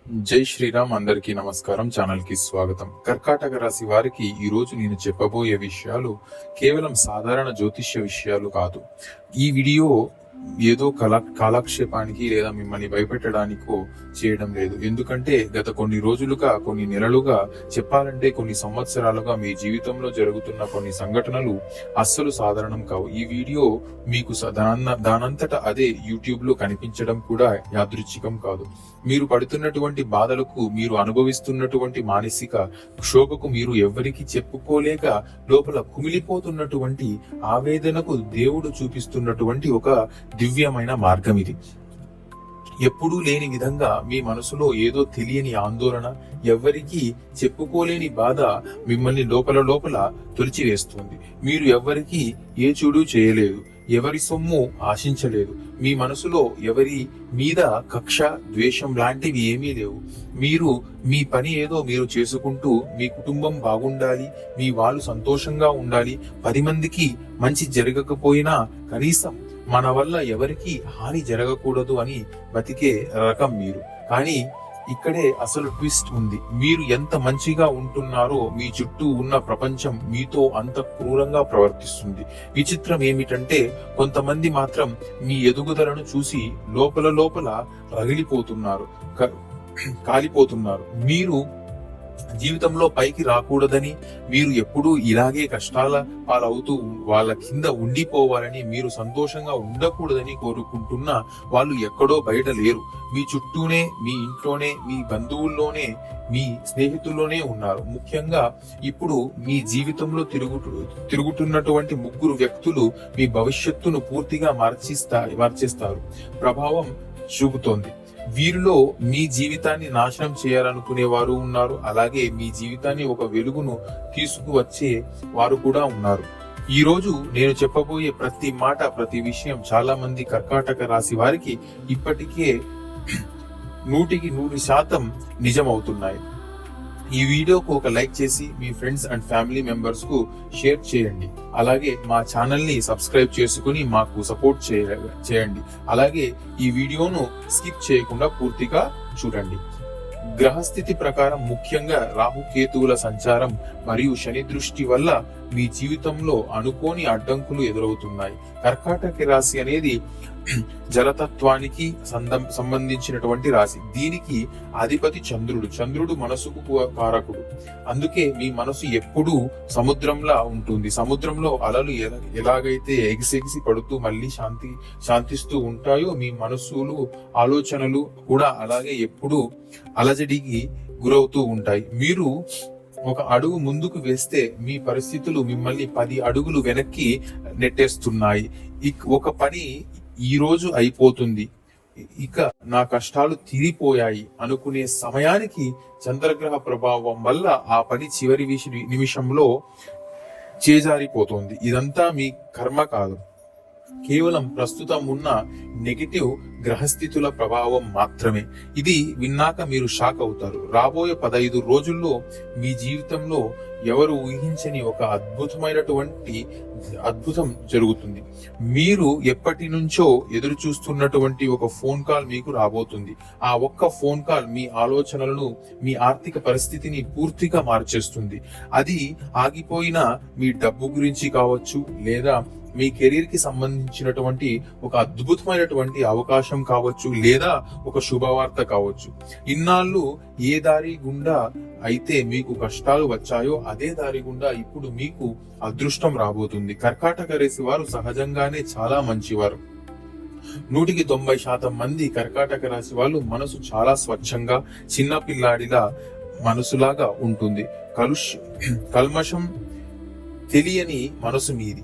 జై శ్రీరామ్. అందరికీ నమస్కారం. ఛానల్ కి స్వాగతం. కర్కాటక రాశి వారికి ఈ రోజు నేను చెప్పబోయే విషయాలు కేవలం సాధారణ జ్యోతిష్య విషయాలు కాదు. ఈ వీడియో ఏదో కాలక్షేపానికి లేదా మిమ్మల్ని భయపెట్టడానికో చేయడం లేదు. ఎందుకంటే గత కొన్ని రోజులుగా, కొన్ని నెలలుగా, చెప్పాలంటే కొన్ని సంవత్సరాలుగా మీ జీవితంలో జరుగుతున్న కొన్ని సంఘటనలు అస్సలు సాధారణం కావు. ఈ వీడియో మీకు దానంతట అదే యూట్యూబ్ లో కనిపించడం కూడా యాదృచ్ఛికం కాదు. మీరు పడుతున్నటువంటి బాధలకు, మీరు అనుభవిస్తున్నటువంటి మానసిక క్షోభకు మీరు ఎవ్వరికి చెప్పుకోలేక లోపల కుమిలిపోతున్నటువంటి ఆవేదనకు దేవుడు చూపిస్తున్నటువంటి ఒక దివ్యమైన మార్గం ఇది. ఎప్పుడూ లేని విధంగా మీ మనసులో ఏదో తెలియని ఆందోళన, ఎవ్వరికీ చెప్పుకోలేని బాధ మిమ్మల్ని లోపల తొలిచివేస్తుంది. మీరు ఎవ్వరికీ ఏ చెడు చేయలేదు, ఎవరి సొమ్ము ఆశించలేదు. మీ మనసులో ఎవరి మీద కక్ష, ద్వేషం లాంటివి ఏమీ లేవు. మీరు మీ పని ఏదో మీరు చేసుకుంటూ మీ కుటుంబం బాగుండాలి, మీ వాళ్ళు సంతోషంగా ఉండాలి, 10 మందికి మంచి జరగకపోయినా కనీసం మన వల్ల ఎవరికి హాని జరగకూడదు అని బతికే రకం మీరు. కానీ ఇక్కడే అసలు ట్విస్ట్ ఉంది. మీరు ఎంత మంచిగా ఉంటున్నారో మీ చుట్టూ ఉన్న ప్రపంచం మీతో అంత క్రూరంగా ప్రవర్తిస్తుంది. విచిత్రం ఏమిటంటే కొంతమంది మాత్రం మీ ఎదుగుదలను చూసి లోపల రగిలిపోతున్నారు, కాలిపోతున్నారు. మీరు జీవితంలో పైకి రాకూడదని, మీరు ఎప్పుడూ ఇలాగే కష్టాల పాలవుతూ వాళ్ళ కింద ఉండిపోవాలని, మీరు సంతోషంగా ఉండకూడదని కోరుకుంటున్న వాళ్ళు ఎక్కడో బయట లేరు. మీ చుట్టూనే, మీ ఇంట్లోనే, మీ బంధువుల్లోనే, మీ స్నేహితుల్లోనే ఉన్నారు. ముఖ్యంగా ఇప్పుడు మీ జీవితంలో తిరుగుతున్నటువంటి 3 వ్యక్తులు మీ భవిష్యత్తును పూర్తిగా మార్చేస్తారు, ప్రభావం చూపుతోంది. వీరిలో మీ జీవితాన్ని నాశనం చేయాలనుకునే వారు ఉన్నారు, అలాగే మీ జీవితాన్ని ఒక వెలుగును తీసుకువచ్చే వారు కూడా ఉన్నారు. ఈ రోజు నేను చెప్పబోయే ప్రతి మాట, ప్రతి విషయం చాలా మంది కర్కాటక రాశి వారికి ఇప్పటికే 100% నిజమవుతున్నాయి. ఈ వీడియోకు ఒక లైక్ చేసి మీ ఫ్రెండ్స్ అండ్ ఫ్యామిలీ మెంబర్స్ కు షేర్ చేయండి. అలాగే మా ఛానల్ ని సబ్స్క్రైబ్ చేసుకుని మాకు సపోర్ట్ చేయండి. అలాగే ఈ వీడియోను స్కిప్ చేయకుండా పూర్తిగా చూడండి. గ్రహస్థితి ప్రకారం ముఖ్యంగా రాహుకేతువుల సంచారం మరియు శని దృష్టి వల్ల మీ జీవితంలో అనుకోని అడ్డంకులు ఎదురవుతున్నాయి. కర్కాటక రాశి అనేది జలతత్వానికి సంబంధించినటువంటి రాశి. దీనికి అధిపతి చంద్రుడు మనసుకు కారకుడు. అందుకే మీ మనసు ఎప్పుడూ సముద్రంలా ఉంటుంది. సముద్రంలో అలలు ఎలాగైతే ఎగిసెగిసి పడుతూ మళ్ళీ శాంతిస్తూ ఉంటాయో, మీ మనసులు, ఆలోచనలు కూడా అలాగే ఎప్పుడూ అలజడికి గురవుతూ ఉంటాయి. మీరు ఒక అడుగు ముందుకు వేస్తే మీ పరిస్థితులు మిమ్మల్ని 10 అడుగులు వెనక్కి నెట్టేస్తున్నాయి. ఒక పని ఈ రోజు అయిపోతుంది, ఇక నా కష్టాలు తీరిపోయాయి అనుకునే సమయానికి చంద్రగ్రహ ప్రభావం వల్ల ఆ పని చివరి నిమిషంలో చేజారిపోతుంది. ఇదంతా మీ కర్మ కాదు, కేవలం ప్రస్తుతం ఉన్న నెగటివ్ గ్రహస్థితుల ప్రభావం మాత్రమే. ఇది విన్నాక మీరు షాక్ అవుతారు. రాబోయే 15 రోజుల్లో మీ జీవితంలో ఎవరు ఊహించని ఒక అద్భుతం జరుగుతుంది. మీరు ఎప్పటి నుంచో ఎదురు చూస్తున్నటువంటి ఒక ఫోన్ కాల్ మీకు రాబోతుంది. ఆ ఒక్క ఫోన్ కాల్ మీ ఆలోచనలను, మీ ఆర్థిక పరిస్థితిని పూర్తిగా మార్చేస్తుంది. అది ఆగిపోయిన మీ డబ్బు గురించి కావచ్చు, లేదా మీ కెరీర్ కి సంబంధించినటువంటి ఒక అద్భుతమైనటువంటి అవకాశం కావచ్చు, లేదా ఒక శుభవార్త కావచ్చు. ఇన్నాళ్ళు ఏ దారి గుండా అయితే మీకు కష్టాలు వచ్చాయో అదే దారి గుండా ఇప్పుడు మీకు అదృష్టం రాబోతుంది. కర్కాటక రాశి వారు సహజంగానే చాలా మంచివారు. 190% మంది కర్కాటక రాశి వాళ్ళు మనసు చాలా స్వచ్ఛంగా, చిన్న పిల్లాడిలా మనసులాగా ఉంటుంది. కల్మషం తెలియని మనసు మీది.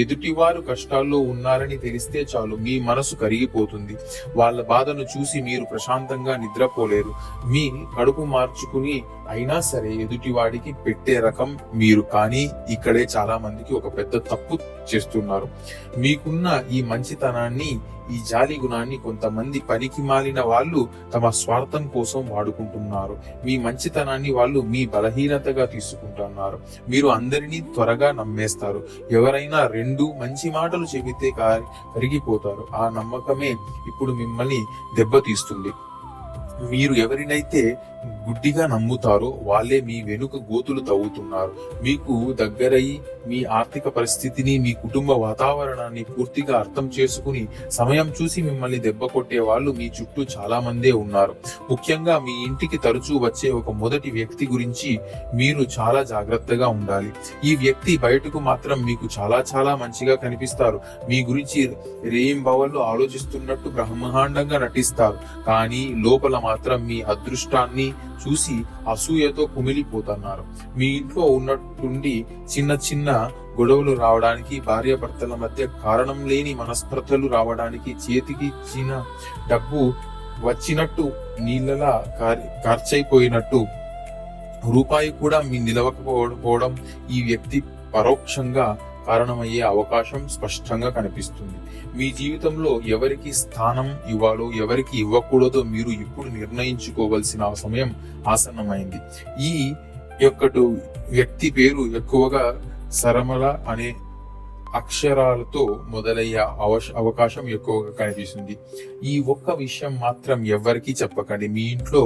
ఎదుటివారు కష్టాల్లో ఉన్నారని తెలిస్తే చాలు మీ మనసు కరిగిపోతుంది. వాళ్ళ బాధను చూసి మీరు ప్రశాంతంగా నిద్రపోలేరు. మీ కడుపు మార్చుకుని అయినా సరే ఎదుటివాడికి పెట్టే రకం మీరు. కానీ ఇక్కడే చాలా మందికి ఒక పెద్ద తప్పు చేస్తున్నారు. మీకున్న ఈ మంచితనాన్ని, ఈ జాలి గుణాన్ని కొంతమంది పనికి మాలిన వాళ్ళు తమ స్వార్థం కోసం వాడుకుంటున్నారు. మీ మంచితనాన్ని వాళ్ళు మీ బలహీనతగా తీసుకుంటున్నారు. మీరు అందరినీ త్వరగా నమ్మేస్తారు. ఎవరైనా 2 మంచి మాటలు చెబితే కరిగిపోతారు. ఆ నమ్మకమే ఇప్పుడు మిమ్మల్ని దెబ్బతీస్తుంది. మీరు ఎవరినైతే గుడ్డిగా నమ్ముతారో వాళ్ళే మీ వెనుక గోతులు తవ్వుతున్నారు. మీకు దగ్గరయి మీ ఆర్థిక పరిస్థితిని, మీ కుటుంబ వాతావరణాన్ని పూర్తిగా అర్థం చేసుకుని సమయం చూసి మిమ్మల్ని దెబ్బ కొట్టే వాళ్ళు మీ చుట్టూ చాలా మందే ఉన్నారు. ముఖ్యంగా మీ ఇంటికి తరచూ వచ్చే ఒక మొదటి వ్యక్తి గురించి మీరు చాలా జాగ్రత్తగా ఉండాలి. ఈ వ్యక్తి బయటకు మాత్రం మీకు చాలా చాలా మంచిగా కనిపిస్తారు. మీ గురించి రేయింబవళ్ళు ఆలోచిస్తున్నట్టు బ్రహ్మాండంగా నటిస్తారు. కానీ లోపల మాత్రం మీ అదృష్టాన్ని చూసి అసూయతో కుమిలిపోతున్నారు. మీ ఇంట్లో ఉన్నట్టుండి చిన్న చిన్న గొడవలు రావడానికి, భార్యాభర్తల మధ్య కారణం లేని మనస్పర్ధలు రావడానికి, చేతికి ఇచ్చిన డబ్బు వచ్చినట్టు నీళ్ళలా ఖర్చయిపోయినట్టు రూపాయి కూడా మీ నిలవకపోవడం ఈ వ్యక్తి పరోక్షంగా కారణమయ్యే అవకాశం స్పష్టంగా కనిపిస్తుంది. మీ జీవితంలో ఎవరికి స్థానం ఇవ్వాలో, ఎవరికి ఇవ్వకూడదో మీరు ఇప్పుడు నిర్ణయించుకోవాల్సిన సమయం ఆసన్నమైంది. ఈ యొక్కటి వ్యక్తి పేరు ఎక్కువగా సరమల అనే అక్షరాలతో మొదలయ్యే అవకాశం ఎక్కువగా కనిపిస్తుంది. ఈ ఒక్క విషయం మాత్రం ఎవ్వరికీ చెప్పకండి. మీ ఇంట్లో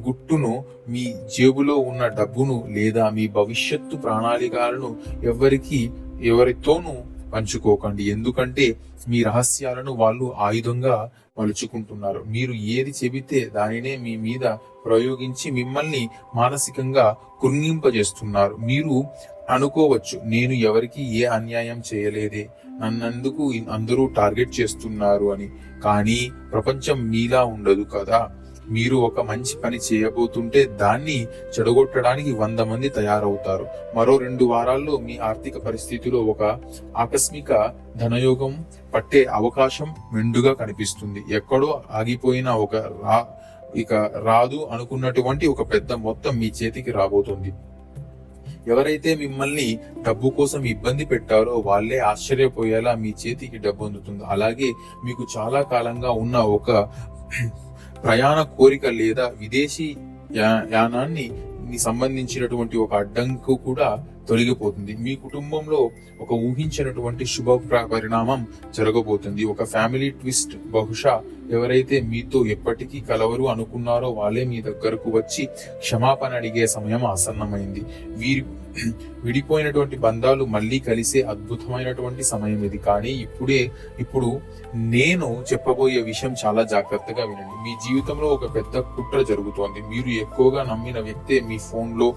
గుట్టును, మీ జేబులో ఉన్న డబ్బును లేదా మీ భవిష్యత్తు ప్రణాళికలను ఎవరితోనూ పంచుకోకండి. ఎందుకంటే మీ రహస్యాలను వాళ్ళు ఆయుధంగా మలుచుకుంటున్నారు. మీరు ఏది చెబితే దానినే మీ మీద ప్రయోగించి మిమ్మల్ని మానసికంగా కృంగింపజేస్తున్నారు. మీరు అనుకోవచ్చు, నేను ఎవరికి ఏ అన్యాయం చేయలేదే, నన్నెందుకు అందరూ టార్గెట్ చేస్తున్నారు అని. కానీ ప్రపంచం మీలా ఉండదు కదా. మీరు ఒక మంచి పని చేయబోతుంటే దాన్ని చెడగొట్టడానికి 100 మంది తయారవుతారు. మరో 2 వారాల్లో మీ ఆర్థిక పరిస్థితిలో ఒక ఆకస్మిక ధనయోగం పట్టే అవకాశం మెండుగా కనిపిస్తుంది. ఎక్కడో ఆగిపోయిన ఇక రాదు అనుకున్నటువంటి ఒక పెద్ద మొత్తం మీ చేతికి రాబోతుంది. ఎవరైతే మిమ్మల్ని డబ్బు కోసం ఇబ్బంది పెట్టారో వాళ్ళే ఆశ్చర్యపోయేలా మీ చేతికి డబ్బు అందుతుంది. అలాగే మీకు చాలా కాలంగా ఉన్న ఒక ప్రయాణ కోరిక లేదా విదేశీ యానాన్ని సంబంధించినటువంటి ఒక అడ్డంకు కూడా తొలగిపోతుంది. మీ కుటుంబంలో ఒక ఊహించినటువంటి శుభ పరిణామం జరగబోతుంది. ఒక ఫ్యామిలీ ట్విస్ట్. బహుశా ఎవరైతే మీతో ఎప్పటికీ కలవరు అనుకున్నారో వాళ్ళే మీ దగ్గరకు వచ్చి క్షమాపణ అడిగే సమయం ఆసన్నమైంది. విడిపోయినటువంటి బంధాలు మళ్ళీ కలిసే అద్భుతమైనటువంటి సమయం ఇది. కానీ ఇప్పుడు నేను చెప్పబోయే విషయం చాలా జాగ్రత్తగా వినండి. మీ జీవితంలో ఒక పెద్ద కుట్ర జరుగుతోంది. మీరు ఎక్కువగా నమ్మిన వ్యక్తే, మీ ఫోన్ లో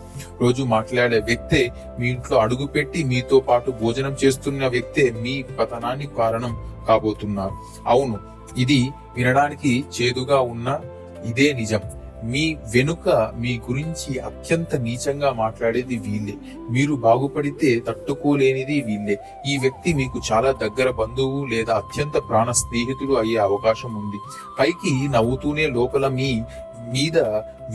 రోజు మాట్లాడే వ్యక్తే, మీ ఇంట్లో అడుగుపెట్టి మీతో పాటు భోజనం చేస్తున్న వ్యక్తే మీ పతనానికి కారణం కాబోతున్నారు. అవును, ఇది వినడానికి చేదుగా ఉన్న ఇదే నిజం. మీ వెనుక మీ గురించి అత్యంత నీచంగా మాట్లాడేది వీళ్ళే. మీరు బాగుపడితే తట్టుకోలేనిది వీళ్ళే. ఈ వ్యక్తి మీకు చాలా దగ్గర బంధువు లేదా అత్యంత ప్రాణ స్నేహితులు అయ్యే అవకాశం ఉంది. పైకి నవ్వుతూనే లోపల మీ మీద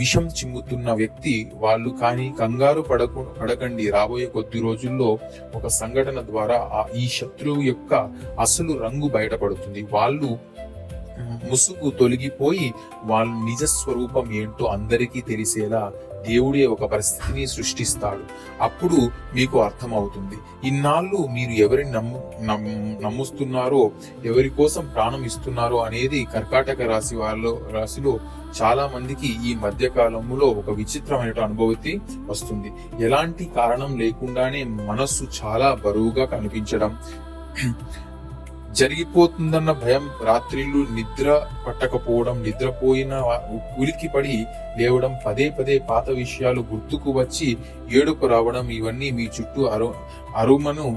విషం చిమ్ముతున్న వ్యక్తి వాళ్ళు. కానీ కంగారు పడకండి. రాబోయే కొద్ది రోజుల్లో ఒక సంఘటన ద్వారా ఈ శత్రువు యొక్క అసలు రంగు బయటపడుతుంది. వాళ్ళు ముసుగు తొలగిపోయి వాళ్ళ నిజ స్వరూపం ఏంటో అందరికీ తెలిసేలా దేవుడే ఒక పరిస్థితిని సృష్టిస్తాడు. అప్పుడు మీకు అర్థమవుతుంది ఇన్నాళ్ళు మీరు ఎవరిని నమ్ముస్తున్నారో, ఎవరి కోసం ప్రాణం ఇస్తున్నారో అనేది. కర్కాటక రాశిలో చాలా మందికి ఈ మధ్య కాలంలో ఒక విచిత్రమైన అనుభూతి వస్తుంది. ఎలాంటి కారణం లేకుండానే మనస్సు చాలా బరువుగా కనిపించడం, జరిగిపోతుందన్న భయం, రాత్రిళ్ళు నిద్ర పట్టకపోవడం, నిద్రపోయిన ఉలిక్కిపడి లేవడం, పదే పదే పాత విషయాలు గుర్తుకు వచ్చి ఏడుపు రావడం, ఇవన్నీ మీ చుట్టూ అరుమను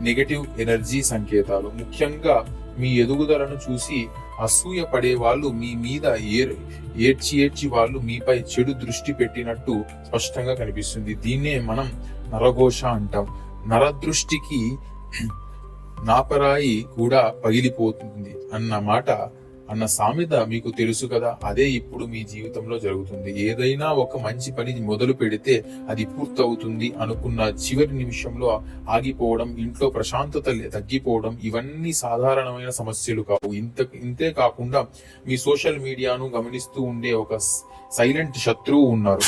నెగటివ్ ఎనర్జీ సంకేతాలు. ముఖ్యంగా మీ ఎదుగుదలను చూసి అసూయ పడే వాళ్ళు మీ మీద ఏడ్చి వాళ్ళు మీపై చెడు దృష్టి పెట్టినట్టు స్పష్టంగా కనిపిస్తుంది. దీన్నే మనం నరఘోష అంటాం. నరదృష్టికి నాపరాయి కూడా పగిలిపోతుంది అన్న సామెత మీకు తెలుసు కదా. అదే ఇప్పుడు మీ జీవితంలో జరుగుతుంది. ఏదైనా ఒక మంచి పని మొదలు పెడితే అది పూర్తవుతుంది అనుకున్న చివరి నిమిషంలో ఆగిపోవడం, ఇంట్లో ప్రశాంతత తగ్గిపోవడం, ఇవన్నీ సాధారణమైన సమస్యలు కావు. ఇంతే కాకుండా మీ సోషల్ మీడియాను గమనిస్తూ ఉండే ఒక సైలెంట్ శత్రువు ఉన్నారు.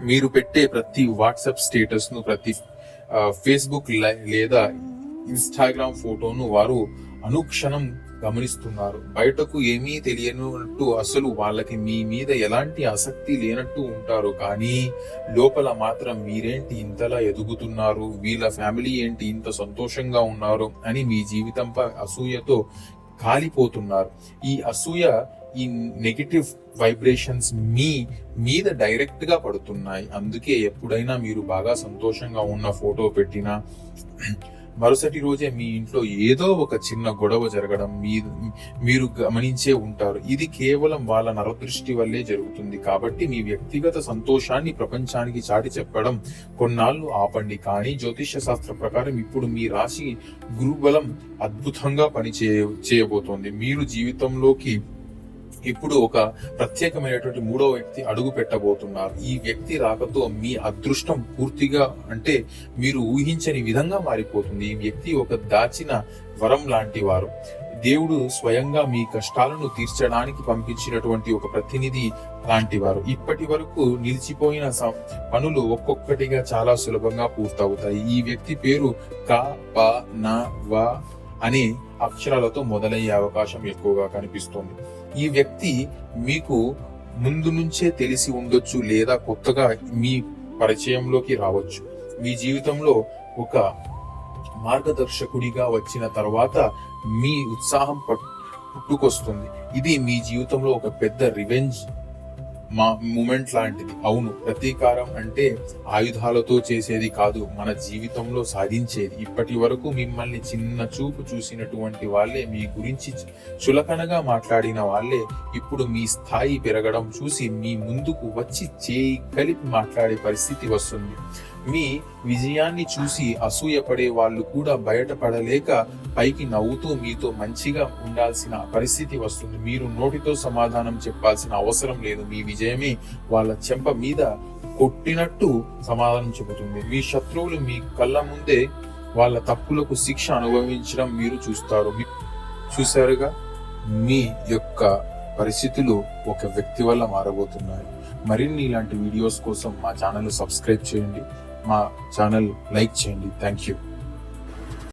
మీరు పెట్టే ప్రతి వాట్సాప్ స్టేటస్ ను, ప్రతి ఫేస్బుక్ లేదా ఇన్స్టాగ్రామ్ ఫోటోను వారు అనుక్షణం గమనిస్తున్నారు. బయటకు ఏమీ తెలియనట్టు, అసలు వాళ్ళకి మీ మీద ఎలాంటి ఆసక్తి లేనట్టు ఉంటారు. కానీ లోపల మాత్రం మీరేంటి ఇంతలా ఎదుగుతున్నారు, వీళ్ళ ఫ్యామిలీ ఏంటి ఇంత సంతోషంగా ఉన్నారు అని మీ జీవితంపై అసూయతో కాలిపోతున్నారు. ఈ అసూయ, ఈ నెగటివ్ వైబ్రేషన్స్ మీ మీద డైరెక్ట్ గా పడుతున్నాయి. అందుకే ఎప్పుడైనా మీరు బాగా సంతోషంగా ఉన్న ఫోటో పెట్టినా మరుసటి రోజే మీ ఇంట్లో ఏదో ఒక చిన్న గొడవ జరగడం మీరు గమనించే ఉంటారు. ఇది కేవలం వాళ్ళ నరదృష్టి వల్లే జరుగుతుంది. కాబట్టి మీ వ్యక్తిగత సంతోషాన్ని ప్రపంచానికి చాటి చెప్పడం కొన్నాళ్ళు ఆపండి. కానీ జ్యోతిష్య శాస్త్ర ప్రకారం ఇప్పుడు మీ రాశి గురుబలం అద్భుతంగా చేయబోతోంది. మీరు జీవితంలోకి ఇప్పుడు ఒక ప్రత్యేకమైనటువంటి మూడో వ్యక్తి అడుగు పెట్టబోతున్నారు. ఈ వ్యక్తి రాకతో మీ అదృష్టం పూర్తిగా, అంటే మీరు ఊహించని విధంగా మారిపోతుంది. ఈ వ్యక్తి ఒక దాచిన వరం లాంటి వారు. దేవుడు స్వయంగా మీ కష్టాలను తీర్చడానికి పంపించినటువంటి ఒక ప్రతినిధి లాంటి వారు. ఇప్పటి వరకు నిలిచిపోయిన పనులు ఒక్కొక్కటిగా చాలా సులభంగా పూర్తవుతాయి. ఈ వ్యక్తి పేరు క, ప, న, వ అనే అక్షరాలతో మొదలయ్యే అవకాశం ఎక్కువగా కనిపిస్తోంది. ఈ వ్యక్తి మీకు ముందు నుంచే తెలిసి ఉండొచ్చు, లేదా కొత్తగా మీ పరిచయంలోకి రావచ్చు. మీ జీవితంలో ఒక మార్గదర్శకుడిగా వచ్చిన తర్వాత మీ ఉత్సాహం పుట్టుకొస్తుంది. ఇది మీ జీవితంలో ఒక పెద్ద రివెంజ్ మూమెంట్ లాంటిది. అవును, ప్రతీకారం అంటే ఆయుధాలతో చేసేది కాదు, మన జీవితంలో సాధించేది. ఇప్పటి వరకు మిమ్మల్ని చిన్న చూపు చూసినటువంటి వాళ్ళే, మీ గురించి చులకనగా మాట్లాడిన వాళ్ళే ఇప్పుడు మీ స్థాయి పెరగడం చూసి మీ ముందుకు వచ్చి చేయి కలిపి మాట్లాడే పరిస్థితి వస్తుంది. మీ విజయాన్ని చూసి అసూయపడే వాళ్ళు కూడా బయటపడలేక పైకి నవ్వుతూ మీతో మంచిగా ఉండాల్సిన పరిస్థితి వస్తుంది. మీరు నోటితో సమాధానం చెప్పాల్సిన అవసరం లేదు. మీ విజయమే వాళ్ళ చెంప మీద కొట్టినట్టు సమాధానం చెబుతుంది. మీ శత్రువులు మీ కళ్ళ ముందే వాళ్ళ తప్పులకు శిక్ష అనుభవించడం మీరు చూస్తారు. చూశారుగా, మీ యొక్క పరిస్థితులు ఒక వ్యక్తి వల్ల మారబోతున్నాయి. మరిన్ని ఇలాంటి వీడియోస్ కోసం మా ఛానల్ సబ్స్క్రైబ్ చేయండి, మా ఛానల్ లైక్ చేయండి. Thank you.